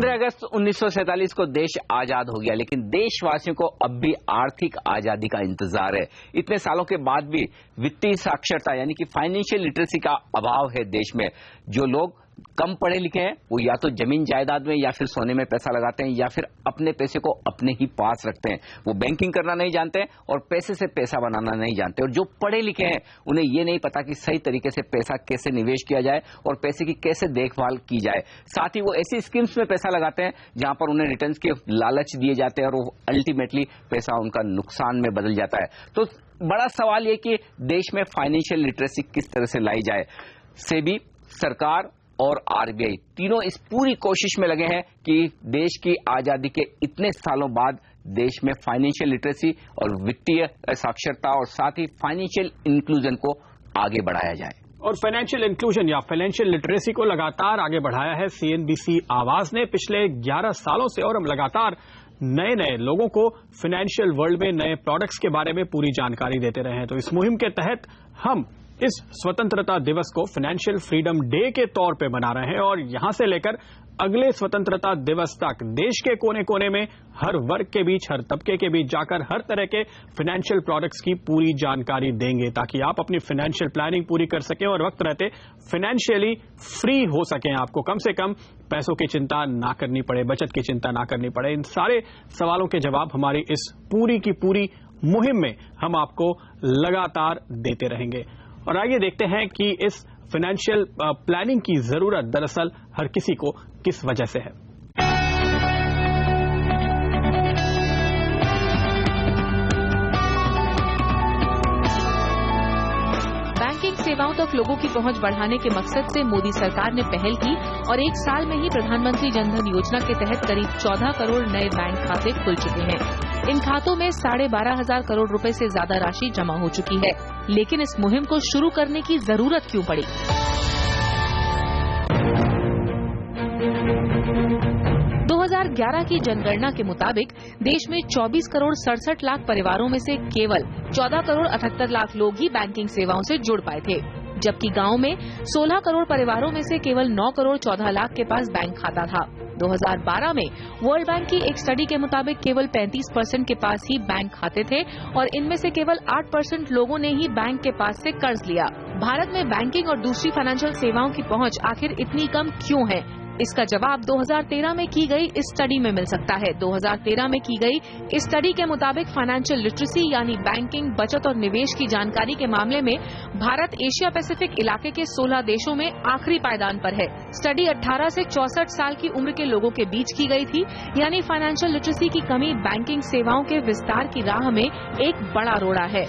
15 अगस्त 1947 को देश आजाद हो गया, लेकिन देशवासियों को अब भी आर्थिक आजादी का इंतजार है। इतने सालों के बाद भी वित्तीय साक्षरता यानी कि फाइनेंशियल लिटरेसी का अभाव है देश में। जो लोग कम पढ़े लिखे हैं वो या तो जमीन जायदाद में या फिर सोने में पैसा लगाते हैं या फिर अपने पैसे को अपने ही पास रखते हैं। वो बैंकिंग करना नहीं जानते हैं और पैसे से पैसा बनाना नहीं जानते। और जो पढ़े लिखे हैं उन्हें ये नहीं पता कि सही तरीके से पैसा कैसे निवेश किया जाए और पैसे की कैसे देखभाल की जाए। साथ ही वो ऐसी स्कीम्स में पैसा लगाते हैं जहां पर उन्हें रिटर्न्स के लालच दिए जाते हैं और वो अल्टीमेटली पैसा उनका नुकसान में बदल जाता है। तो बड़ा सवाल ये कि देश में फाइनेंशियल लिटरेसी किस तरह से लाई जाए। सेबी, सरकार और आरबीआई तीनों इस पूरी कोशिश में लगे हैं कि देश की आजादी के इतने सालों बाद देश में फाइनेंशियल लिटरेसी और वित्तीय साक्षरता और साथ ही फाइनेंशियल इंक्लूजन को आगे बढ़ाया जाए। और फाइनेंशियल इंक्लूजन या फाइनेंशियल लिटरेसी को लगातार आगे बढ़ाया है सीएनबीसी आवाज ने पिछले 11 सालों से। और हम लगातार नए नए लोगों को फाइनेंशियल वर्ल्ड में नए प्रोडक्ट्स के बारे में पूरी जानकारी देते रहे हैं। तो इस मुहिम के तहत हम इस स्वतंत्रता दिवस को फाइनेंशियल फ्रीडम डे के तौर पे मना रहे हैं और यहां से लेकर अगले स्वतंत्रता दिवस तक देश के कोने कोने में हर वर्ग के बीच, हर तबके के बीच जाकर हर तरह के फाइनेंशियल प्रोडक्ट्स की पूरी जानकारी देंगे ताकि आप अपनी फाइनेंशियल प्लानिंग पूरी कर सकें और वक्त रहते फाइनेंशियली फ्री हो सकें। आपको कम से कम पैसों की चिंता ना करनी पड़े, बचत की चिंता ना करनी पड़े। इन सारे सवालों के जवाब हमारी इस पूरी की पूरी मुहिम में हम आपको लगातार देते रहेंगे। और आइए देखते हैं कि इस फाइनेंशियल प्लानिंग की जरूरत दरअसल हर किसी को किस वजह से है। बैंकिंग सेवाओं तक लोगों की पहुंच बढ़ाने के मकसद से मोदी सरकार ने पहल की और एक साल में ही प्रधानमंत्री जनधन योजना के तहत करीब 14 करोड़ नए बैंक खाते खुल चुके हैं। इन खातों में 12,500 करोड़ रुपए से ज्यादा राशि जमा हो चुकी है। लेकिन इस मुहिम को शुरू करने की जरूरत क्यों पड़ी? 2011 की जनगणना के मुताबिक देश में 24 करोड़ 67 लाख परिवारों में से केवल 14 करोड़ 78 लाख लोग ही बैंकिंग सेवाओं से जुड़ पाए थे, जबकि गांव में 16 करोड़ परिवारों में से केवल 9 करोड़ 14 लाख के पास बैंक खाता था। 2012 में वर्ल्ड बैंक की एक स्टडी के मुताबिक केवल 35% के पास ही बैंक खाते थे और इनमें से केवल 8% लोगों ने ही बैंक के पास से कर्ज लिया। भारत में बैंकिंग और दूसरी फाइनेंशियल सेवाओं की पहुंच आखिर इतनी कम क्यों है? इसका जवाब 2013 में की गई इस स्टडी में मिल सकता है। 2013 में की गई इस स्टडी के मुताबिक फाइनेंशियल लिटरेसी यानी बैंकिंग, बचत और निवेश की जानकारी के मामले में भारत एशिया पैसिफिक इलाके के 16 देशों में आखिरी पायदान पर है। स्टडी 18 से 64 साल की उम्र के लोगों के बीच की गई थी, यानी फाइनेंशियल लिटरेसी की कमी बैंकिंग सेवाओं के विस्तार की राह में एक बड़ा रोड़ा है।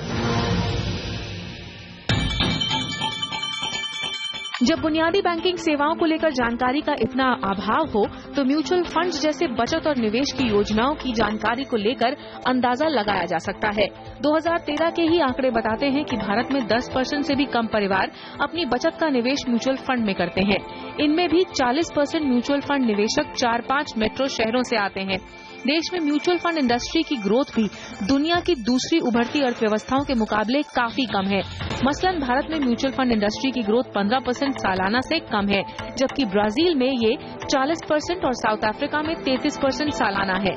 जब बुनियादी बैंकिंग सेवाओं को लेकर जानकारी का इतना अभाव हो तो म्यूचुअल फंड्स जैसे बचत और निवेश की योजनाओं की जानकारी को लेकर अंदाजा लगाया जा सकता है। 2013 के ही आंकड़े बताते हैं कि भारत में 10% से भी कम परिवार अपनी बचत का निवेश म्यूचुअल फंड में करते हैं। इनमें भी 40% म्यूचुअल फंड निवेशक 4-5 मेट्रो शहरों से आते हैं। देश में म्यूचुअल फंड इंडस्ट्री की ग्रोथ भी दुनिया की दूसरी उभरती अर्थव्यवस्थाओं के मुकाबले काफी कम है। मसलन भारत में म्यूचुअल फंड इंडस्ट्री की ग्रोथ 15% सालाना से कम है, जबकि ब्राजील में ये 40% और साउथ अफ्रीका में 33% सालाना है।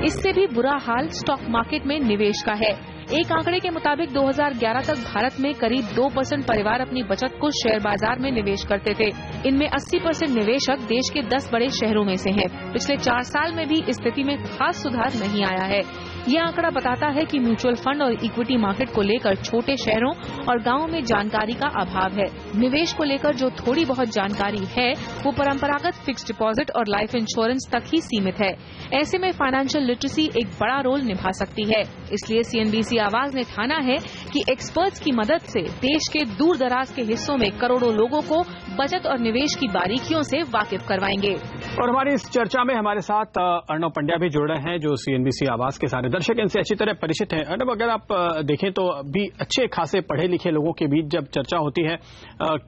इससे भी बुरा हाल स्टॉक मार्केट में निवेश का है। एक आंकड़े के मुताबिक 2011 तक भारत में करीब 2% परिवार अपनी बचत को शेयर बाजार में निवेश करते थे। इनमें 80% निवेशक देश के 10 बड़े शहरों में से हैं। पिछले 4 साल में भी स्थिति में खास सुधार नहीं आया है। ये आंकड़ा बताता है कि म्यूचुअल फंड और इक्विटी मार्केट को लेकर छोटे शहरों और गांवों में जानकारी का अभाव है। निवेश को लेकर जो थोड़ी बहुत जानकारी है वो परंपरागत फिक्स्ड डिपॉजिट और लाइफ इंश्योरेंस तक ही सीमित है। ऐसे में फाइनेंशियल लिटरेसी एक बड़ा रोल निभा सकती है। इसलिए सीएनबीसी आवाज ने ठाना है कि एक्सपर्ट्स की मदद से देश के दूर दराज के हिस्सों में करोड़ों लोगों को बचत और निवेश की बारीकियों से वाकिफ करवाएंगे। और हमारी इस चर्चा में हमारे साथ अर्णव पंड्या भी जुड़ रहे हैं जो सीएनबीसी आवाज के सारे दर्शक इनसे अच्छी तरह परिचित हैं। अर्णव, अगर आप देखें तो अभी अच्छे खासे पढ़े लिखे लोगों के बीच जब चर्चा होती है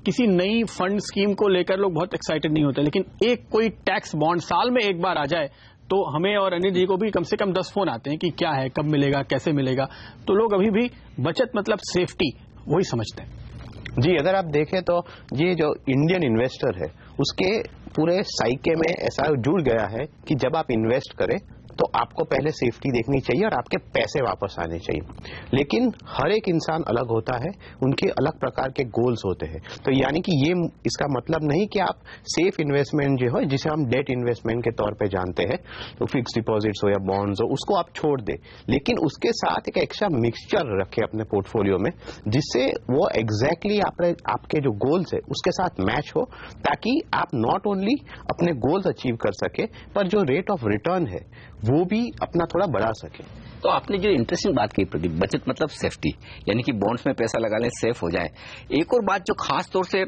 किसी नई फंड स्कीम को लेकर लोग बहुत एक्साइटेड नहीं होते, लेकिन एक कोई टैक्स बॉन्ड साल में एक बार आ जाए तो हमें और अनिल जी को भी कम से कम 10 फोन आते हैं कि क्या है, कब मिलेगा, कैसे मिलेगा। तो लोग अभी भी बचत मतलब सेफ्टी वही समझते हैं। जी, अगर आप देखें तो ये जो इंडियन इन्वेस्टर है उसके पूरे साइके में ऐसा जुड़ गया है कि जब आप इन्वेस्ट करें तो आपको पहले सेफ्टी देखनी चाहिए और आपके पैसे वापस आने चाहिए। लेकिन हर एक इंसान अलग होता है, उनके अलग प्रकार के गोल्स होते हैं। तो यानी कि ये इसका मतलब नहीं कि आप सेफ इन्वेस्टमेंट जो है, जिसे हम डेट इन्वेस्टमेंट के तौर पे जानते हैं, तो फिक्स डिपॉजिट्स हो या बॉन्ड्स हो, उसको आप छोड़ दें। लेकिन उसके साथ एक एक्स्ट्रा मिक्सचर रखें अपने पोर्टफोलियो में, जिससे वो एग्जैक्टली आपके जो गोल्स है उसके साथ मैच हो, ताकि आप नॉट ओनली अपने गोल्स अचीव कर सके, पर जो रेट ऑफ रिटर्न है वो भी अपना थोड़ा बढ़ा सके। तो आपने जो इंटरेस्टिंग बात की प्रदीप, बचत मतलब सेफ्टी, यानी कि बॉन्ड्स में पैसा लगा लें, सेफ हो जाए। एक और बात जो खास तौर से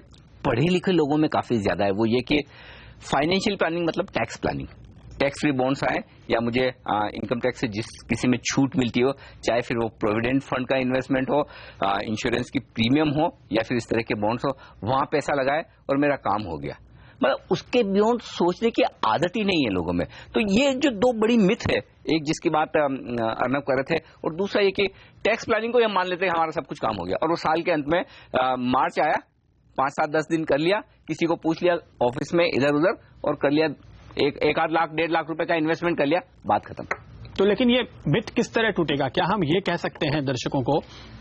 पढ़े लिखे लोगों में काफी ज्यादा है, वो ये कि फाइनेंशियल प्लानिंग मतलब tax planning. Tax free bonds आए या मुझे इनकम टैक्स से जिस किसी में छूट मिलती हो, चाहे फिर वो प्रोविडेंट फंड का इन्वेस्टमेंट हो, इंश्योरेंस की प्रीमियम हो या फिर इस तरह के बॉन्ड्स हो, वहां पैसा लगाए और मेरा काम हो गया। मतलब उसके बियॉन्ड सोचने की आदत ही नहीं है लोगों में। तो ये जो दो बड़ी मिथ है, एक जिसकी बात अर्नब कर रहे थे, और दूसरा ये कि टैक्स प्लानिंग को हम मान लेते हैं हमारा सब कुछ काम हो गया, और वो साल के अंत में मार्च आया, 5, 7, 10 दिन कर लिया, किसी को पूछ लिया ऑफिस में इधर उधर और कर लिया, एक आध लाख 1.5 लाख रुपए का इन्वेस्टमेंट कर लिया, बात खत्म। तो लेकिन ये मिथ किस तरह टूटेगा? क्या हम ये कह सकते हैं दर्शकों को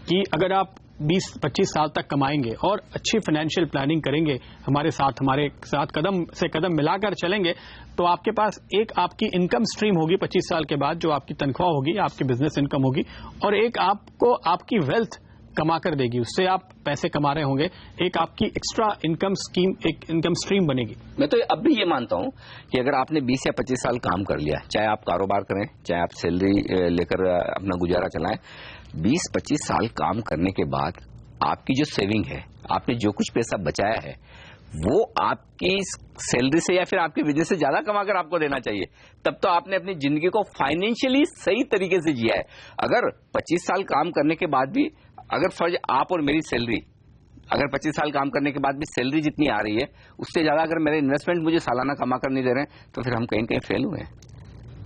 कि अगर आप 20-25 साल तक कमाएंगे और अच्छी फाइनेंशियल प्लानिंग करेंगे, हमारे साथ कदम से कदम मिलाकर चलेंगे, तो आपके पास एक आपकी इनकम स्ट्रीम होगी 25 साल के बाद, जो आपकी तनख्वाह होगी, आपकी बिजनेस इनकम होगी, और एक आपको आपकी वेल्थ कमा कर देगी, उससे आप पैसे कमा रहे होंगे, एक आपकी एक्स्ट्रा इनकम स्कीम, एक इनकम स्ट्रीम बनेगी। मैं तो अब भी ये मानता हूं कि अगर आपने 20 या 25 साल काम कर लिया, चाहे आप कारोबार करें, चाहे आप सैलरी लेकर अपना गुजारा चलाएं, 20-25 साल काम करने के बाद आपकी जो सेविंग है, आपने जो कुछ पैसा बचाया है, वो आपकी सैलरी से या फिर आपके बिजनेस से ज्यादा कमाकर आपको देना चाहिए। तब तो आपने अपनी जिंदगी को फाइनेंशियली सही तरीके से जिया है। अगर 25 साल काम करने के बाद भी, अगर फर्ज आप और मेरी सैलरी, अगर 25 साल काम करने के बाद भी सैलरी जितनी आ रही है उससे ज्यादा अगर मेरे इन्वेस्टमेंट मुझे सालाना कमा कर नहीं दे रहे हैं, तो फिर हम कहीं कहीं फेल हुए हैं,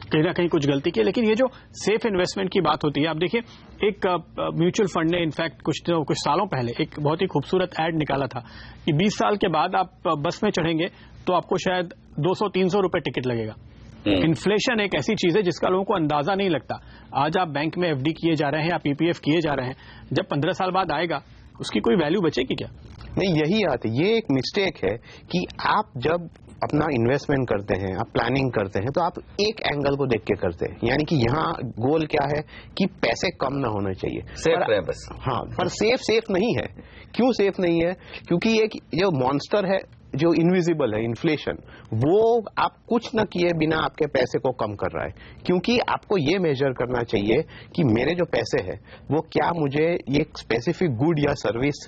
कहीं ना कहीं कुछ गलती की। लेकिन ये जो सेफ इन्वेस्टमेंट की बात होती है, आप देखिए एक म्यूचुअल फंड ने इनफैक्ट कुछ सालों पहले एक बहुत ही खूबसूरत एड निकाला था कि 20 साल के बाद आप बस में चढ़ेंगे तो आपको शायद 200-300 रुपए टिकट लगेगा। इन्फ्लेशन एक ऐसी चीज है जिसका लोगों को अंदाजा नहीं लगता। आज आप बैंक में एफडी किए जा रहे हैं, आप पीपीएफ किए जा रहे हैं, जब 15 साल बाद आएगा उसकी कोई वैल्यू बचेगी क्या? नहीं, यही बात है। ये एक मिस्टेक है कि आप जब अपना इन्वेस्टमेंट करते हैं, आप प्लानिंग करते हैं, तो आप एक एंगल को देख के करते हैं, यानी कि यहाँ गोल क्या है कि पैसे कम ना होने चाहिए, सेफ रहे बस। हाँ, पर सेफ नहीं है। क्यों सेफ नहीं है? क्योंकि एक जो मॉन्स्टर है, जो इनविजिबल है, इन्फ्लेशन, वो आप कुछ न किए बिना आपके पैसे को कम कर रहा है। क्योंकि आपको ये मेजर करना चाहिए कि मेरे जो पैसे हैं वो क्या मुझे ये स्पेसिफिक गुड या सर्विस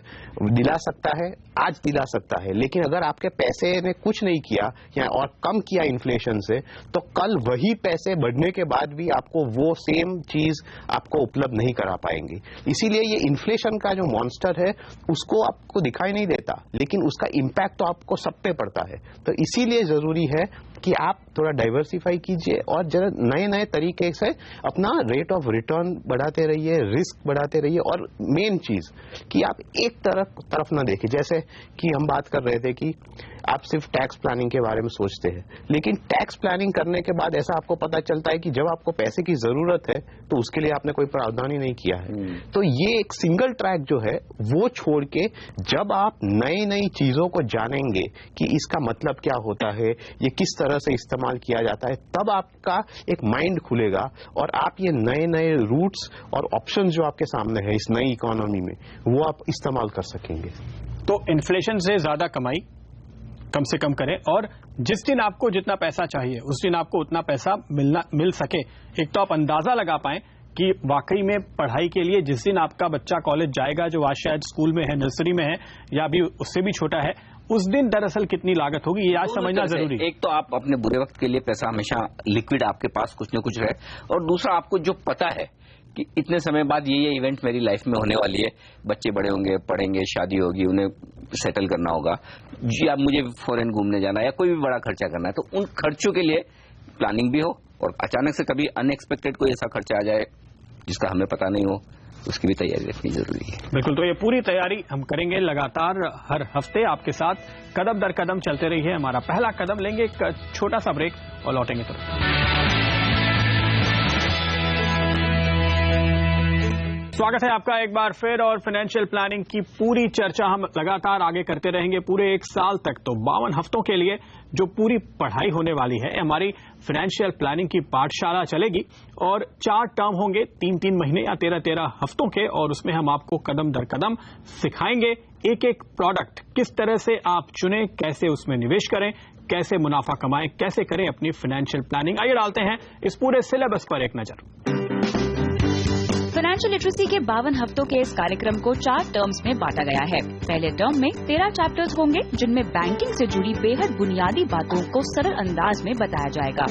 दिला सकता है, आज दिला सकता है। लेकिन अगर आपके पैसे ने कुछ नहीं किया या और कम किया इन्फ्लेशन से, तो कल वही पैसे बढ़ने के बाद भी आपको वो सेम चीज आपको उपलब्ध नहीं करा पाएंगी। इसीलिए ये इन्फ्लेशन का जो मॉन्स्टर है उसको आपको दिखाई नहीं देता, लेकिन उसका इम्पैक्ट तो आपको सब पे पड़ता है। तो इसीलिए जरूरी है कि आप थोड़ा डाइवर्सिफाई कीजिए और जरा नए नए तरीके से अपना रेट ऑफ रिटर्न बढ़ाते रहिए, रिस्क बढ़ाते रहिए, और मेन चीज कि आप एक तरफ ना देखिए। जैसे कि हम बात कर रहे थे कि आप सिर्फ टैक्स प्लानिंग के बारे में सोचते हैं, लेकिन टैक्स प्लानिंग करने के बाद ऐसा आपको पता चलता है कि जब आपको पैसे की जरूरत है तो उसके लिए आपने कोई प्रावधान ही नहीं किया है। तो ये एक सिंगल ट्रैक जो है वो छोड़ के जब आप नई नई चीजों को जानेंगे कि इसका मतलब क्या होता है, ये किस तरह से इस्तेमाल किया जाता है, तब आपका एक माइंड खुलेगा और आप ये नए नए रूट्स और ऑप्शंस जो आपके सामने है इस नई इकोनॉमी में, वो आप इस्तेमाल कर सकेंगे। तो इन्फ्लेशन से ज्यादा कमाई कम से कम करें, और जिस दिन आपको जितना पैसा चाहिए उस दिन आपको उतना पैसा मिल सके। एक तो आप अंदाजा लगा पाएं कि वाकई में पढ़ाई के लिए जिस दिन आपका बच्चा कॉलेज जाएगा, जो आज शायद स्कूल में है, नर्सरी में है या अभी उससे भी छोटा है, उस दिन दरअसल कितनी लागत होगी, ये आज समझना जरूरी है। एक तो आप अपने बुरे वक्त के लिए पैसा हमेशा लिक्विड आपके पास कुछ न कुछ है, और दूसरा आपको जो पता है कि इतने समय बाद ये इवेंट मेरी लाइफ में होने वाली है, बच्चे बड़े होंगे, पढ़ेंगे, शादी होगी, उन्हें सेटल करना होगा, जी अब मुझे फॉरेन घूमने जाना है या कोई भी बड़ा खर्चा करना है, तो उन खर्चों के लिए प्लानिंग भी हो, और अचानक से कभी अनएक्सपेक्टेड कोई ऐसा खर्चा आ जाए जिसका हमें पता नहीं हो, उसकी भी तैयारी रखनी जरूरी है। बिल्कुल, तो ये पूरी तैयारी हम करेंगे लगातार हर हफ्ते आपके साथ कदम दर कदम चलते रहिए। हमारा पहला कदम लेंगे एक छोटा सा ब्रेक और लौटेंगे तुरंत। स्वागत है आपका एक बार फिर, और फाइनेंशियल प्लानिंग की पूरी चर्चा हम लगातार आगे करते रहेंगे पूरे एक साल तक। तो 52 हफ्तों के लिए जो पूरी पढ़ाई होने वाली है, हमारी फाइनेंशियल प्लानिंग की पाठशाला चलेगी और 4 टर्म होंगे, 3-3 महीने या 13-13 हफ्तों के, और उसमें हम आपको कदम दर कदम सिखाएंगे एक एक प्रोडक्ट किस तरह से आप चुनें, कैसे उसमें निवेश करें, कैसे मुनाफा कमाएं, कैसे करें अपनी फाइनेंशियल प्लानिंग। आइए डालते हैं इस पूरे सिलेबस पर एक नजर। फाइनेंशियल लिटरेसी के 52 हफ्तों के इस कार्यक्रम को 4 टर्म्स में बांटा गया है। पहले टर्म में 13 चैप्टर्स होंगे, जिनमें बैंकिंग से जुड़ी बेहद बुनियादी बातों को सरल अंदाज में बताया जाएगा।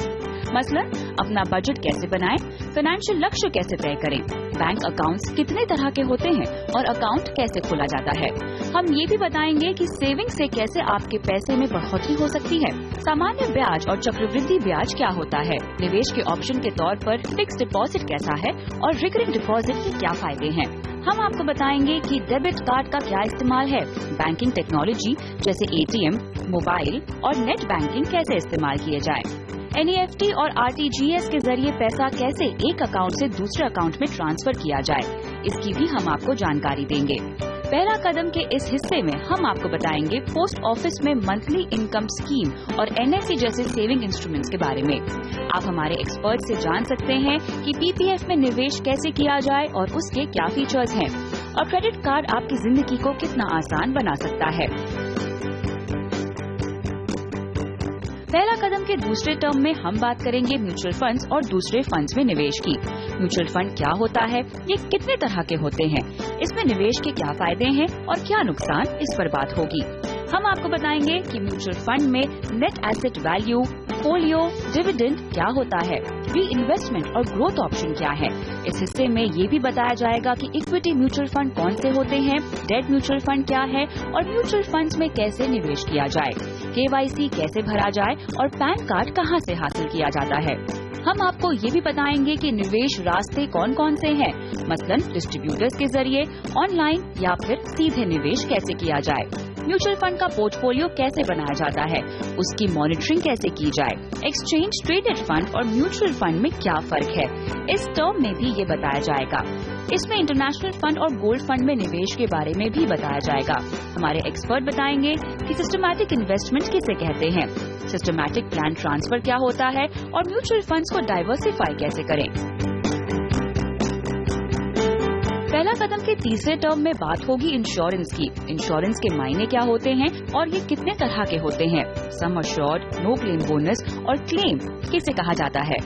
मसलन अपना बजट कैसे बनाएं, फाइनेंशियल लक्ष्य कैसे तय करें, बैंक अकाउंट्स कितने तरह के होते हैं और अकाउंट कैसे खोला जाता है। हम ये भी बताएंगे कि सेविंग से कैसे आपके पैसे में बढ़ोतरी हो सकती है, सामान्य ब्याज और चक्रवृद्धि ब्याज क्या होता है, निवेश के ऑप्शन के तौर पर फिक्स डिपॉजिट कैसा है और रिकरिंग डिपॉजिट के क्या फायदे हैं। हम आपको बताएंगे कि डेबिट कार्ड का क्या इस्तेमाल है, बैंकिंग टेक्नोलॉजी जैसे ATM, मोबाइल और नेट बैंकिंग कैसे इस्तेमाल किए जाए, NEFT और RTGS के जरिए पैसा कैसे एक अकाउंट से दूसरे अकाउंट में ट्रांसफर किया जाए, इसकी भी हम आपको जानकारी देंगे। पहला कदम के इस हिस्से में हम आपको बताएंगे पोस्ट ऑफिस में मंथली इनकम स्कीम और NSE जैसे सेविंग इंस्ट्रूमेंट्स के बारे में। आप हमारे एक्सपर्ट से जान सकते हैं कि PPF में निवेश कैसे किया जाए और उसके क्या फीचर्स हैं, और क्रेडिट कार्ड आपकी जिंदगी को कितना आसान बना सकता है। पहला कदम के दूसरे टर्म में हम बात करेंगे म्यूचुअल फंड्स और दूसरे फंड्स में निवेश की। म्यूचुअल फंड क्या होता है, ये कितने तरह के होते हैं, इसमें निवेश के क्या फायदे हैं और क्या नुकसान, इस पर बात होगी। हम आपको बताएंगे कि म्यूचुअल फंड में net asset value, folio, dividend क्या होता है, री इन्वेस्टमेंट और ग्रोथ ऑप्शन क्या है। इस हिस्से में ये भी बताया जाएगा कि इक्विटी म्यूचुअल फंड कौन से होते हैं, डेट म्यूचुअल फंड क्या है और म्यूचुअल फंड्स में कैसे निवेश किया जाए, KYC कैसे भरा जाए और पैन कार्ड कहां से हासिल किया जाता है। हम आपको ये भी बताएंगे कि निवेश रास्ते कौन कौन से हैं, मसलन डिस्ट्रीब्यूटर्स के जरिए, ऑनलाइन या फिर सीधे निवेश कैसे किया जाए, म्यूचुअल फंड का पोर्टफोलियो कैसे बनाया जाता है, उसकी मॉनिटरिंग कैसे की जाए, एक्सचेंज ट्रेडेड फंड और म्यूचुअल फंड में क्या फर्क है, इस टर्म में भी ये बताया जाएगा। इसमें इंटरनेशनल फंड और गोल्ड फंड में निवेश के बारे में भी बताया जाएगा। हमारे एक्सपर्ट बताएंगे कि सिस्टमैटिक इन्वेस्टमेंट किसे कहते हैं, सिस्टमैटिक प्लान ट्रांसफर क्या होता है और म्यूचुअल फंड्स को डाइवर्सिफाई कैसे करें। पहला कदम के तीसरे टर्म में बात होगी इंश्योरेंस की। इंश्योरेंस के मायने क्या होते हैं और ये कितने तरह के होते हैं, sum assured, no claim bonus और क्लेम किसे कहा जाता है,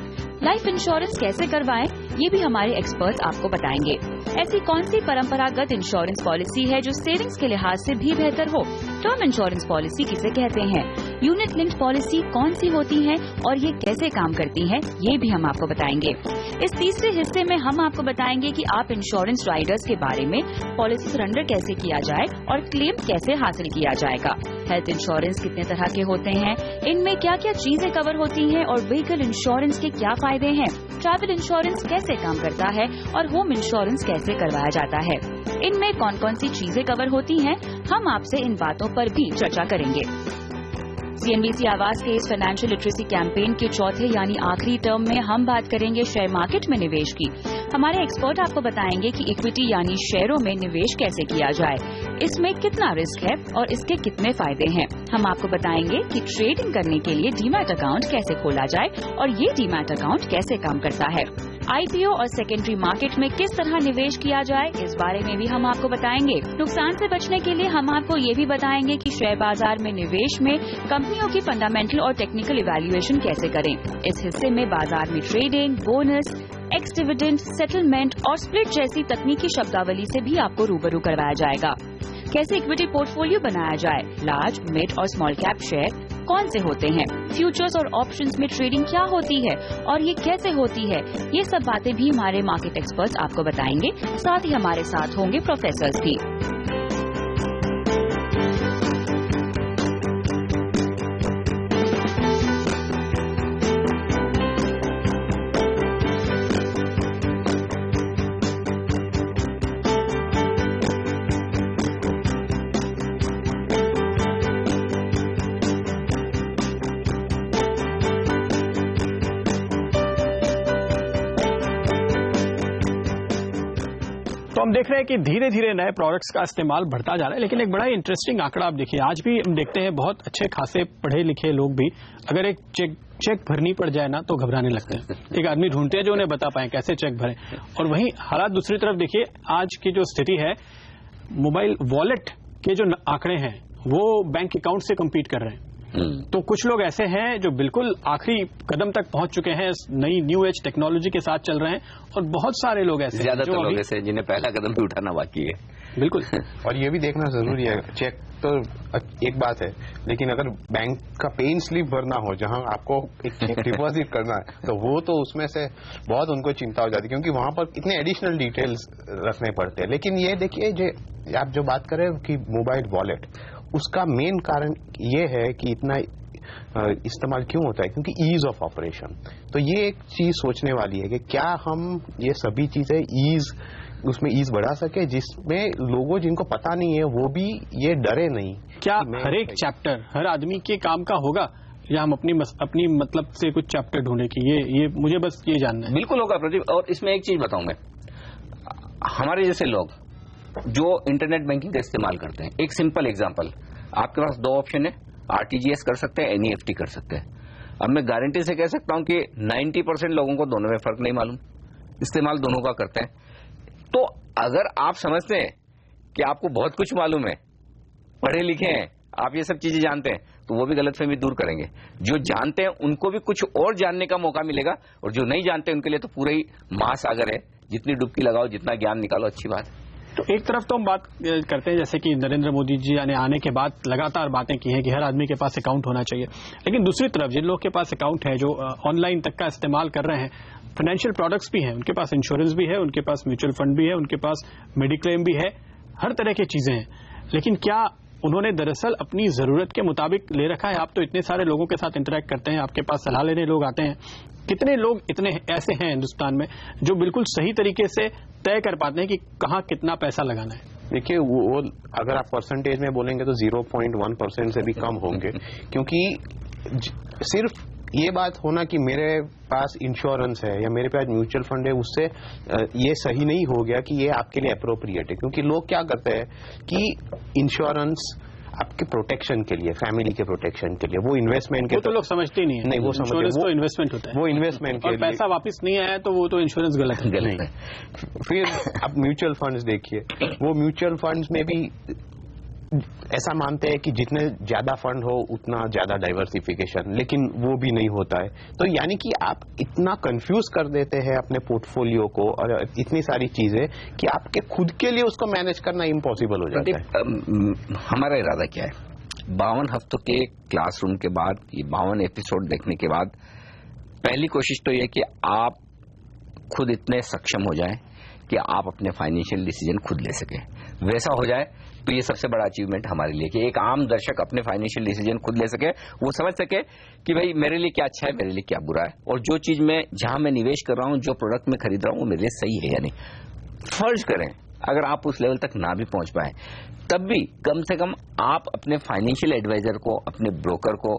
लाइफ इंश्योरेंस कैसे करवाएं, ये भी हमारे एक्सपर्ट्स आपको बताएंगे। ऐसी कौन सी परंपरागत इंश्योरेंस पॉलिसी है जो सेविंग्स के लिहाज से भी बेहतर हो, टर्म इंश्योरेंस पॉलिसी किसे कहते हैं, यूनिट लिंक्ड पॉलिसी कौन सी होती है और ये कैसे काम करती है, ये भी हम आपको बताएंगे। इस तीसरे हिस्से में हम आपको बताएंगे कि आप इंश्योरेंस राइडर्स के बारे में, पॉलिसी सरेंडर कैसे किया जाए और क्लेम कैसे हासिल किया जाएगा, हेल्थ इंश्योरेंस कितने तरह के होते हैं, इनमें क्या क्या चीजें कवर होती हैं और व्हीकल इंश्योरेंस के क्या फायदे हैं, ट्रैवल इंश्योरेंस कैसे काम करता है और होम इंश्योरेंस कैसे करवाया जाता है, इनमें कौन कौन सी चीजें कवर होती हैं, हम आपसे इन बातों पर भी चर्चा करेंगे। CNBC आवाज के इस फाइनेंशियल लिटरेसी कैंपेन के चौथे यानी आखिरी टर्म में हम बात करेंगे शेयर मार्केट में निवेश की। हमारे एक्सपर्ट आपको बताएंगे कि इक्विटी यानी शेयरों में निवेश कैसे किया जाए, इसमें कितना रिस्क है और इसके कितने फायदे हैं। हम आपको बताएंगे कि ट्रेडिंग करने के लिए डीमैट अकाउंट कैसे खोला जाए और ये डीमैट अकाउंट कैसे काम करता है। IPO और सेकेंडरी मार्केट में किस तरह निवेश किया जाए, इस बारे में भी हम आपको बताएंगे। नुकसान से बचने के लिए हम आपको ये भी बताएंगे कि शेयर बाजार में निवेश में कंपनियों की फंडामेंटल और टेक्निकल इवैल्यूएशन कैसे करें। इस हिस्से में बाजार में trading, bonus, x dividend, settlement और स्प्लिट जैसी तकनीकी शब्दावली से भी आपको रूबरू करवाया जाएगा। कैसे इक्विटी पोर्टफोलियो बनाया जाए, लार्ज, मिड और स्मॉल कैप शेयर कौन से होते हैं, फ्यूचर्स और ऑप्शंस में ट्रेडिंग क्या होती है और ये कैसे होती है, ये सब बातें भी हमारे मार्केट एक्सपर्ट्स आपको बताएंगे। साथ ही हमारे साथ होंगे प्रोफेसर्स भी। तो हम देख रहे हैं कि धीरे धीरे नए प्रोडक्ट्स का इस्तेमाल बढ़ता जा रहा है, लेकिन एक बड़ा इंटरेस्टिंग आंकड़ा आप देखिए, आज भी हम देखते हैं बहुत अच्छे खासे पढ़े लिखे लोग भी अगर एक चेक भरनी पड़ जाए ना तो घबराने लगते हैं। एक आदमी ढूंढते हैं जो उन्हें बता पाए कैसे चेक भरें। और वहीं हालात दूसरी तरफ देखिए, आज की जो स्थिति है, मोबाइल वॉलेट के जो आंकड़े हैं वो बैंक अकाउंट से कम्पीट कर रहे हैं। तो कुछ लोग ऐसे हैं जो बिल्कुल आखिरी कदम तक पहुंच चुके हैं, नई न्यू एज टेक्नोलॉजी के साथ चल रहे हैं, और बहुत सारे लोग ऐसे ज्यादातर लोग ऐसे जिन्हें पहला कदम भी उठाना बाकी है। बिल्कुल। और ये भी देखना जरूरी है, चेक तो एक बात है, लेकिन अगर बैंक का पेन स्लिप भरना हो जहां आपको एक चेक डिपॉजिट करना है तो वो तो उसमें से बहुत उनको चिंता हो जाती है, क्योंकि वहां पर इतने एडिशनल डिटेल्स रखने पड़ते हैं। लेकिन ये देखिए, आप जो बात कर रहे हो कि मोबाइल वॉलेट, उसका मेन कारण ये है कि इतना इस्तेमाल क्यों होता है, क्योंकि ईज ऑफ ऑपरेशन। तो ये एक चीज सोचने वाली है कि क्या हम ये सभी चीजें उसमें ईज बढ़ा सके, जिसमें लोगों जिनको पता नहीं है वो भी ये डरे नहीं। क्या हर एक चैप्टर हर आदमी के काम का होगा, या हम अपनी मतलब से कुछ चैप्टर ढूंढे कि ये मुझे बस ये जानना है? बिल्कुल होगा प्रदीप। और इसमें एक चीज बताऊं मैं, हमारे जैसे लोग जो इंटरनेट बैंकिंग का इस्तेमाल करते हैं, एक सिंपल एग्जांपल, आपके पास दो ऑप्शन है, आरटीजीएस कर सकते हैं, एनईएफटी कर सकते हैं। अब मैं गारंटी से कह सकता हूं कि 90% लोगों को दोनों में फर्क नहीं मालूम, इस्तेमाल दोनों का करते हैं। तो अगर आप समझते हैं कि आपको बहुत कुछ मालूम है, पढ़े लिखे हैं, आप ये सब चीजें जानते हैं, तो वो भी गलतफहमी दूर करेंगे। जो जानते हैं उनको भी कुछ और जानने का मौका मिलेगा, और जो नहीं जानते उनके लिए तो पूरा ही महासागर है, जितनी डुबकी लगाओ, जितना ज्ञान निकालो, अच्छी बात है। तो एक तरफ तो हम बात करते हैं जैसे कि नरेंद्र मोदी जी आने के बाद लगातार बातें की हैं कि हर आदमी के पास अकाउंट होना चाहिए, लेकिन दूसरी तरफ जिन लोग के पास अकाउंट है, जो ऑनलाइन तक का इस्तेमाल कर रहे हैं, फाइनेंशियल प्रोडक्ट्स भी हैं, उनके पास इंश्योरेंस भी है, उनके पास म्यूचुअल फंड भी है, उनके पास मेडिक्लेम भी है, हर तरह की चीजें हैं, लेकिन क्या उन्होंने दरअसल अपनी जरूरत के मुताबिक ले रखा है? आप तो इतने सारे लोगों के साथ इंटरेक्ट करते हैं, आपके पास सलाह लेने लोग आते हैं, कितने लोग इतने ऐसे हैं हिंदुस्तान में जो बिल्कुल सही तरीके से तय कर पाते हैं कि कहाँ कितना पैसा लगाना है? देखिए, वो अगर आप परसेंटेज में बोलेंगे तो 0.1% से भी कम होंगे, क्योंकि सिर्फ ये बात होना कि मेरे पास इंश्योरेंस है या मेरे पास म्यूचुअल फंड है, उससे ये सही नहीं हो गया कि ये आपके लिए अप्रोप्रिएट है। क्योंकि लोग क्या करते हैं कि इंश्योरेंस आपके प्रोटेक्शन के लिए, फैमिली के प्रोटेक्शन के लिए, वो इन्वेस्टमेंट के, वो तो लोग समझते ही नहीं है। नहीं, वो इंश्योरेंस तो इन्वेस्टमेंट होता है, वो इन्वेस्टमेंट के लिए, पैसा वापस नहीं आया तो वो तो इंश्योरेंस गलत है। फिर आप म्यूचुअल फंड्स देखिए, वो म्यूचुअल फंड्स में भी ऐसा मानते हैं कि जितने ज्यादा फंड हो उतना ज्यादा डाइवर्सिफिकेशन, लेकिन वो भी नहीं होता है। तो यानी कि आप इतना कंफ्यूज कर देते हैं अपने पोर्टफोलियो को और इतनी सारी चीजें कि आपके खुद के लिए उसको मैनेज करना इम्पॉसिबल हो जाता है। हमारा इरादा क्या है, 52 हफ्तों के क्लासरूम के बाद, ये 52 एपिसोड देखने के बाद, पहली कोशिश तो यह कि आप खुद इतने सक्षम हो जाएं कि आप अपने फाइनेंशियल डिसीजन खुद ले सकें। वैसा हो जाए तो ये सबसे बड़ा अचीवमेंट हमारे लिए कि एक आम दर्शक अपने फाइनेंशियल डिसीजन खुद ले सके, वो समझ सके कि भाई मेरे लिए क्या अच्छा है, मेरे लिए क्या बुरा है, और जो चीज मैं, जहां मैं निवेश कर रहा हूं, जो प्रोडक्ट मैं खरीद रहा हूं, वो मेरे लिए सही है या नहीं। फर्ज करें अगर आप उस लेवल तक ना भी पहुंच पाए, तब भी कम से कम आप अपने फाइनेंशियल एडवाइजर को, अपने ब्रोकर को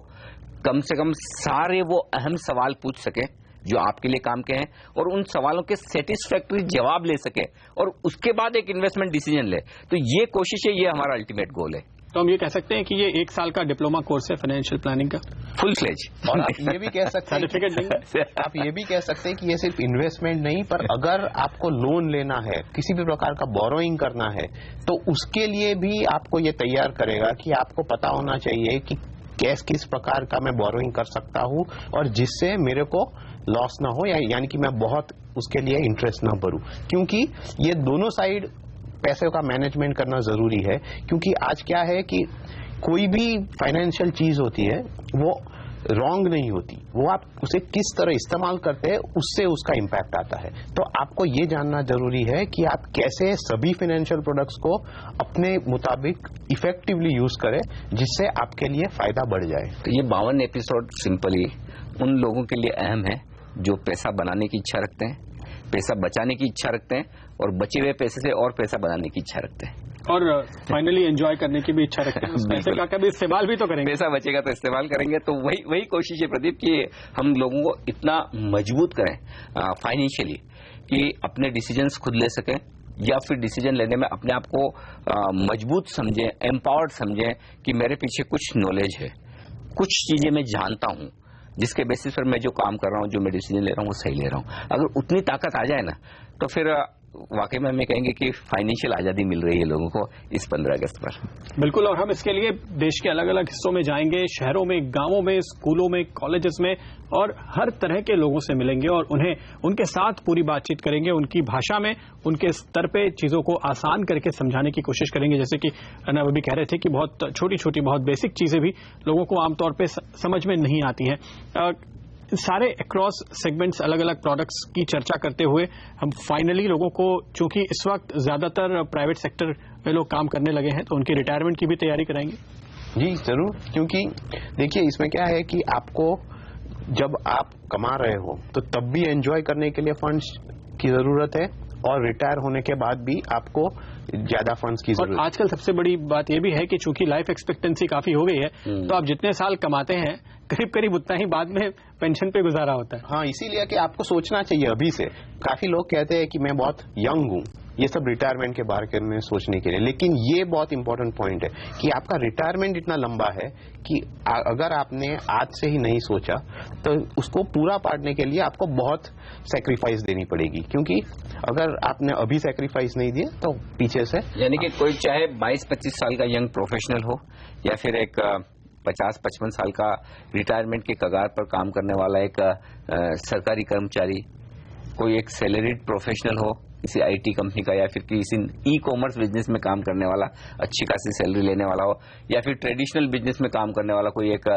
कम से कम सारे वो अहम सवाल पूछ सके जो आपके लिए काम के हैं, और उन सवालों के सेटिस्फैक्टरी जवाब ले सके, और उसके बाद एक इन्वेस्टमेंट डिसीजन ले। तो ये कोशिश है, ये हमारा अल्टीमेट गोल है। तो हम ये कह सकते हैं कि ये 1 साल का डिप्लोमा कोर्स है फाइनेंशियल प्लानिंग का, फुल फ्लेज। और आप ये भी कह सकते हैं आप ये भी कह सकते हैं कि ये सिर्फ इन्वेस्टमेंट नहीं, पर अगर आपको लोन लेना है, किसी भी प्रकार का बोरोइंग करना है, तो उसके लिए भी आपको ये तैयार करेगा कि आपको पता होना चाहिए कि किस प्रकार का मैं बोरोइंग कर सकता हूं, और जिससे मेरे को लॉस ना हो, यानी कि मैं बहुत उसके लिए इंटरेस्ट ना भरूं। क्योंकि ये दोनों साइड पैसे का मैनेजमेंट करना जरूरी है। क्योंकि आज क्या है कि कोई भी फाइनेंशियल चीज होती है वो रॉन्ग नहीं होती, वो आप उसे किस तरह इस्तेमाल करते हैं उससे उसका इम्पैक्ट आता है। तो आपको ये जानना जरूरी है कि आप कैसे सभी फाइनेंशियल प्रोडक्ट्स को अपने मुताबिक इफेक्टिवली यूज करें, जिससे आपके लिए फायदा बढ़ जाए। तो ये 52 एपिसोड सिंपली उन लोगों के लिए अहम है जो पैसा बनाने की इच्छा रखते हैं, पैसा बचाने की इच्छा रखते हैं, और बचे हुए पैसे से और पैसा बनाने की इच्छा रखते हैं, और फाइनली एंजॉय करने की भी इच्छा रखते हैं। उस पैसे का कभी इस्तेमाल भी तो करेंगे, पैसा बचेगा तो इस्तेमाल करेंगे। तो वही कोशिश है प्रदीप कि हम लोगों को इतना मजबूत करें फाइनेंशियली कि अपने डिसीजंस खुद ले सकें, या फिर डिसीजन लेने में अपने आप को मजबूत समझें, एम्पावर्ड समझें कि मेरे पीछे कुछ नॉलेज है, कुछ चीजें मैं जानता हूं, जिसके बेसिस पर मैं जो काम कर रहा हूं, जो मैं डिसीजन ले रहा हूं वो सही ले रहा हूं। अगर उतनी ताकत आ जाए ना तो फिर वाकई में हमें कहेंगे कि फाइनेंशियल आजादी मिल रही है लोगों को इस 15 अगस्त पर। बिल्कुल, और हम इसके लिए देश के अलग अलग हिस्सों में जाएंगे, शहरों में, गांवों में, स्कूलों में, कॉलेजेस में, और हर तरह के लोगों से मिलेंगे और उन्हें उनके साथ पूरी बातचीत करेंगे, उनकी भाषा में, उनके स्तर पे चीजों को आसान करके समझाने की कोशिश करेंगे। जैसे कि अनब अभी कह रहे थे कि बहुत छोटी छोटी, बहुत बेसिक चीजें भी लोगों को आमतौर पर समझ में नहीं आती हैं। सारे अक्रॉस सेगमेंट्स, अलग अलग प्रोडक्ट्स की चर्चा करते हुए हम फाइनली लोगों को, चूंकि इस वक्त ज्यादातर प्राइवेट सेक्टर में लोग काम करने लगे हैं, तो उनकी रिटायरमेंट की भी तैयारी कराएंगे। जी जरूर, क्योंकि देखिए इसमें क्या है कि आपको जब आप कमा रहे हो तो तब भी एंजॉय करने के लिए फंड्स की जरूरत है, और रिटायर होने के बाद भी आपको ज्यादा फंड्स की जरूरत है। आजकल सबसे बड़ी बात यह भी है कि चूंकि लाइफ एक्सपेक्टेंसी काफी हो गई है, तो आप जितने साल कमाते हैं करीब करीब उतना ही बाद में पेंशन पे गुजारा होता है। हाँ, इसीलिए कि आपको सोचना चाहिए अभी से। काफी लोग कहते हैं कि मैं बहुत यंग हूँ, ये सब रिटायरमेंट के बारे में सोचने के लिए, लेकिन ये बहुत इंपॉर्टेंट पॉइंट है कि आपका रिटायरमेंट इतना लंबा है कि अगर आपने आज से ही नहीं सोचा तो उसको पूरा पाने के लिए आपको बहुत सैक्रिफाइस देनी पड़ेगी, क्योंकि अगर आपने अभी सैक्रिफाइस नहीं दिया तो पीछे से, यानी कि कोई चाहे 22-25 साल का यंग प्रोफेशनल हो या फिर एक 50-55 साल का रिटायरमेंट के कगार पर काम करने वाला एक सरकारी कर्मचारी, कोई एक सैलरीड प्रोफेशनल हो किसी आईटी कंपनी का, या फिर किसी ई कॉमर्स बिजनेस में काम करने वाला, अच्छी खासी सैलरी लेने वाला हो, या फिर ट्रेडिशनल बिजनेस में काम करने वाला कोई एक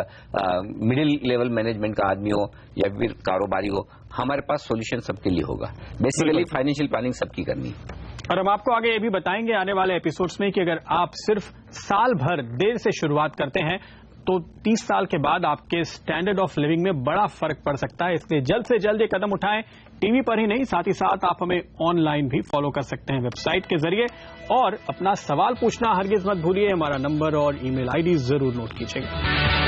मिडिल लेवल मैनेजमेंट का आदमी हो, या फिर कारोबारी हो, हमारे पास सॉल्यूशन सबके लिए होगा। बेसिकली फाइनेंशियल प्लानिंग सबकी करनी है। और हम आपको आगे ये भी बताएंगे आने वाले एपिसोड्स में कि अगर आप सिर्फ साल भर देर से शुरुआत करते हैं तो 30 साल के बाद आपके स्टैंडर्ड ऑफ लिविंग में बड़ा फर्क पड़ सकता है। इसलिए जल्द से जल्द ये कदम उठाएं। टीवी पर ही नहीं, साथ ही साथ आप हमें ऑनलाइन भी फॉलो कर सकते हैं वेबसाइट के जरिए। और अपना सवाल पूछना हरगिज मत भूलिए, हमारा नंबर और ईमेल आईडी जरूर नोट कीजिएगा।